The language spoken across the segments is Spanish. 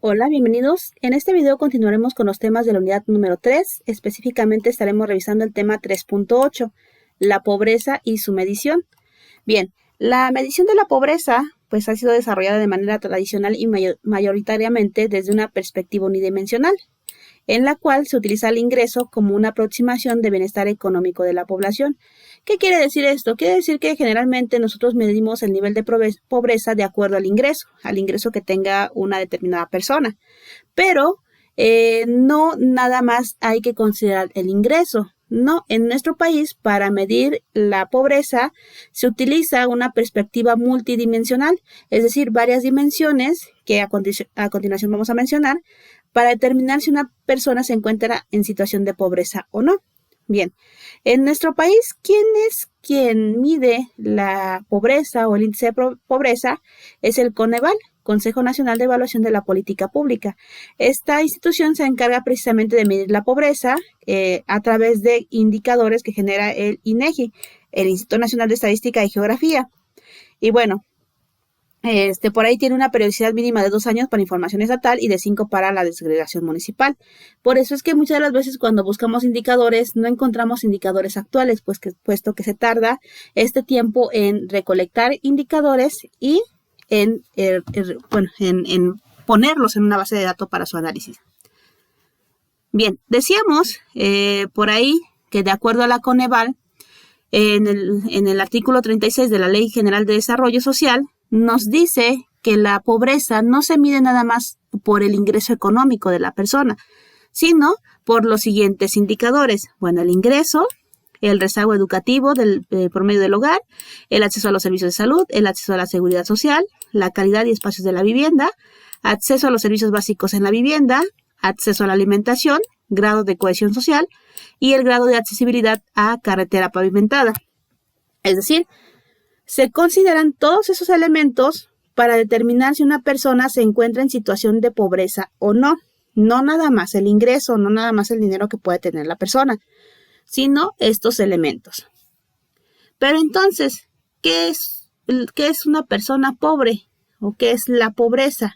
Hola, bienvenidos. En este video continuaremos con los temas de la unidad número 3. Específicamente estaremos revisando el tema 3.8, la pobreza y su medición. Bien, la medición de la pobreza pues ha sido desarrollada de manera tradicional y mayoritariamente desde una perspectiva unidimensional, en la cual se utiliza el ingreso como una aproximación de bienestar económico de la población. ¿Qué quiere decir esto? Quiere decir que generalmente nosotros medimos el nivel de pobreza de acuerdo al ingreso que tenga una determinada persona. Pero no nada más hay que considerar el ingreso. No, en nuestro país, para medir la pobreza, se utiliza una perspectiva multidimensional, es decir, varias dimensiones que a continuación vamos a mencionar, para determinar si una persona se encuentra en situación de pobreza o no. Bien, en nuestro país, ¿quién es quien mide la pobreza o el índice de pobreza? Es el Coneval, Consejo Nacional de Evaluación de la Política Pública. Esta institución se encarga precisamente de medir la pobreza a través de indicadores que genera el INEGI, el Instituto Nacional de Estadística y Geografía. Y bueno, por ahí tiene una periodicidad mínima de 2 años para información estatal y de 5 para la desagregación municipal. Por eso es que muchas de las veces cuando buscamos indicadores no encontramos indicadores actuales, puesto que se tarda este tiempo en recolectar indicadores y en ponerlos en una base de datos para su análisis. Bien, decíamos por ahí que de acuerdo a la Coneval, en el artículo 36 de la Ley General de Desarrollo Social, nos dice que la pobreza no se mide nada más por el ingreso económico de la persona, sino por los siguientes indicadores. Bueno, el ingreso, el rezago educativo por medio del hogar, el acceso a los servicios de salud, el acceso a la seguridad social, la calidad y espacios de la vivienda, acceso a los servicios básicos en la vivienda, acceso a la alimentación, grado de cohesión social y el grado de accesibilidad a carretera pavimentada. Es decir, se consideran todos esos elementos para determinar si una persona se encuentra en situación de pobreza o no. No nada más el ingreso, no nada más el dinero que puede tener la persona, sino estos elementos. Pero entonces, ¿qué es una persona pobre? ¿O qué es la pobreza?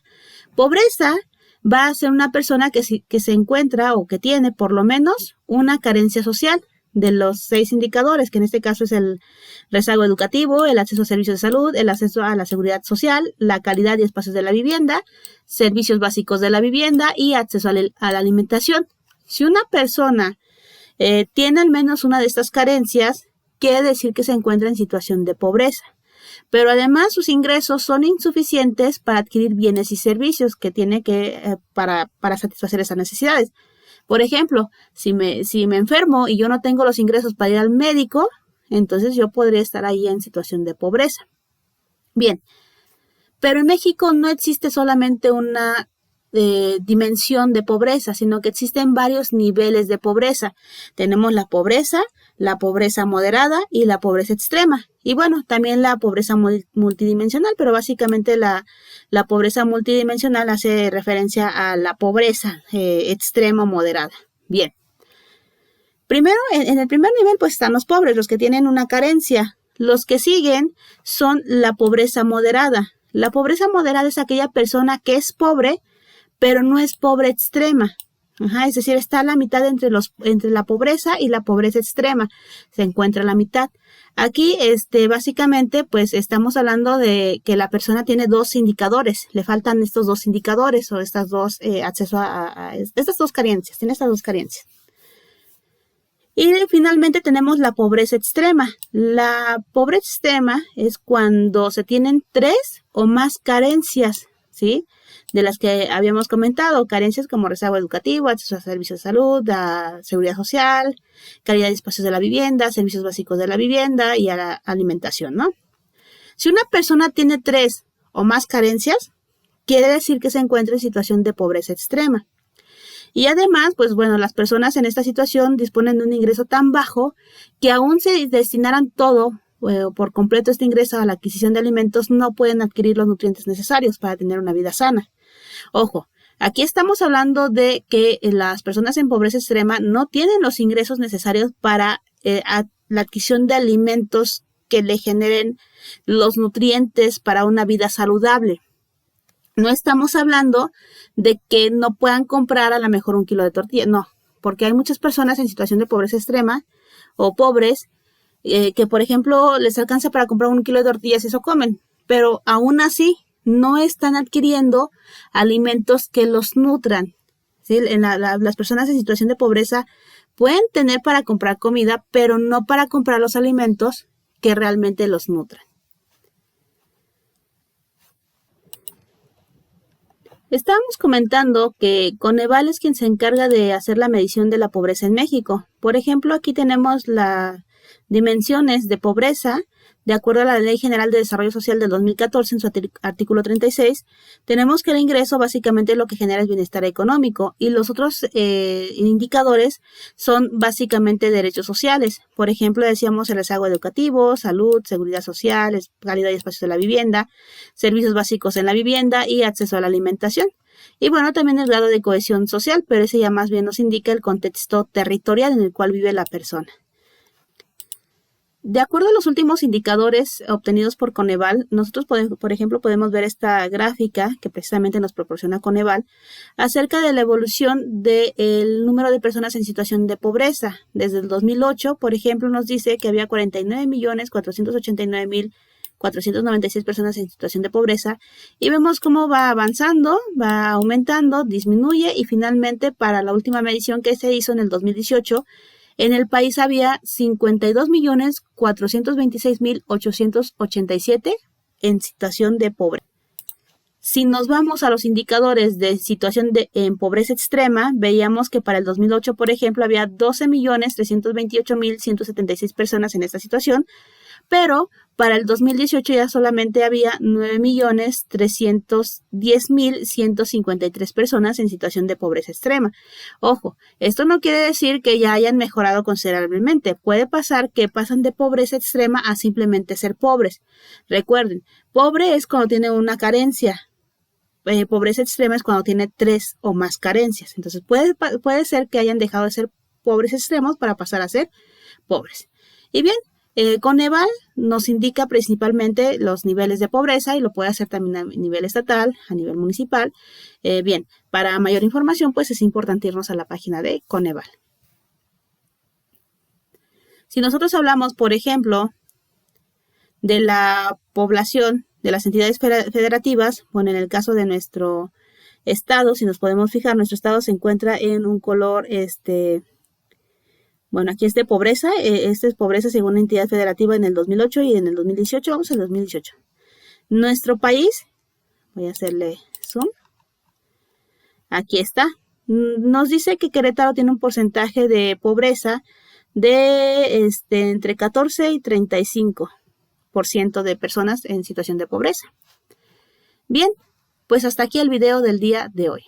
Pobreza va a ser una persona que se encuentra o que tiene por lo menos una carencia social de los 6 indicadores, que en este caso es el rezago educativo, el acceso a servicios de salud, el acceso a la seguridad social, la calidad y espacios de la vivienda, servicios básicos de la vivienda y acceso a la alimentación. Si una persona tiene al menos una de estas carencias, quiere decir que se encuentra en situación de pobreza. Pero además sus ingresos son insuficientes para adquirir bienes y servicios que tiene para satisfacer esas necesidades. Por ejemplo, si me enfermo y yo no tengo los ingresos para ir al médico, entonces yo podría estar ahí en situación de pobreza. Bien, pero en México no existe solamente una dimensión de pobreza, sino que existen varios niveles de pobreza. Tenemos la pobreza moderada y la pobreza extrema. Y bueno, también la pobreza multidimensional, pero básicamente la pobreza multidimensional hace referencia a la pobreza extrema o moderada. Bien. Primero, en el primer nivel, pues están los pobres, los que tienen una carencia. Los que siguen son la pobreza moderada. La pobreza moderada es aquella persona que es pobre, pero no es pobre extrema. Es decir, está a la mitad entre la pobreza y la pobreza extrema. Se encuentra a la mitad. Aquí, básicamente, pues estamos hablando de que la persona tiene 2 indicadores. Le faltan estos 2 indicadores o estas dos acceso a estas 2 carencias. Tiene estas 2 carencias. Y finalmente tenemos la pobreza extrema. La pobreza extrema es cuando se tienen 3 o más carencias, ¿sí? De las que habíamos comentado, carencias como rezago educativo, acceso a servicios de salud, a seguridad social, calidad de espacios de la vivienda, servicios básicos de la vivienda y a la alimentación, ¿no? Si una persona tiene 3 o más carencias, quiere decir que se encuentra en situación de pobreza extrema. Y además, pues bueno, las personas en esta situación disponen de un ingreso tan bajo que aún se destinaran todo por completo este ingreso a la adquisición de alimentos, no pueden adquirir los nutrientes necesarios para tener una vida sana. Ojo, aquí estamos hablando de que las personas en pobreza extrema no tienen los ingresos necesarios para la adquisición de alimentos que le generen los nutrientes para una vida saludable. No estamos hablando de que no puedan comprar a lo mejor un kilo de tortilla, no, porque hay muchas personas en situación de pobreza extrema o pobres que, por ejemplo, les alcanza para comprar un kilo de tortillas y eso comen, pero aún así no están adquiriendo alimentos que los nutran. ¿Sí? Las personas en situación de pobreza pueden tener para comprar comida, pero no para comprar los alimentos que realmente los nutran. Estábamos comentando que Coneval es quien se encarga de hacer la medición de la pobreza en México. Por ejemplo, aquí tenemos las dimensiones de pobreza. De acuerdo a la Ley General de Desarrollo Social del 2014, en su artículo 36, tenemos que el ingreso básicamente lo que genera es bienestar económico y los otros indicadores son básicamente derechos sociales. Por ejemplo, decíamos el rezago educativo, salud, seguridad social, calidad y espacios de la vivienda, servicios básicos en la vivienda y acceso a la alimentación. Y bueno, también el grado de cohesión social, pero ese ya más bien nos indica el contexto territorial en el cual vive la persona. De acuerdo a los últimos indicadores obtenidos por Coneval, nosotros, por ejemplo, podemos ver esta gráfica que precisamente nos proporciona Coneval acerca de la evolución del número de personas en situación de pobreza. Desde el 2008, por ejemplo, nos dice que había 49.489.496 personas en situación de pobreza y vemos cómo va avanzando, va aumentando, disminuye y finalmente para la última medición que se hizo en el 2018, en el país había 52.426.887 en situación de pobreza. Si nos vamos a los indicadores de situación en pobreza extrema, veíamos que para el 2008, por ejemplo, había 12.328.176 personas en esta situación, pero para el 2018 ya solamente había 9.310.153 personas en situación de pobreza extrema. Ojo, esto no quiere decir que ya hayan mejorado considerablemente. Puede pasar que pasan de pobreza extrema a simplemente ser pobres. Recuerden, pobre es cuando tiene una carencia. Pobreza extrema es cuando tiene 3 o más carencias. Entonces puede ser que hayan dejado de ser pobres extremos para pasar a ser pobres. Y bien, Coneval nos indica principalmente los niveles de pobreza y lo puede hacer también a nivel estatal, a nivel municipal. Bien, para mayor información, pues es importante irnos a la página de Coneval. Si nosotros hablamos, por ejemplo, de la población de las entidades federativas, bueno, en el caso de nuestro estado, si nos podemos fijar, nuestro estado se encuentra en un color, bueno, aquí es de pobreza, esta es pobreza según la entidad federativa en el 2008 y en el 2018, vamos al 2018. Nuestro país, voy a hacerle zoom, aquí está, nos dice que Querétaro tiene un porcentaje de pobreza de entre 14 y 35% de personas en situación de pobreza. Bien, pues hasta aquí el video del día de hoy.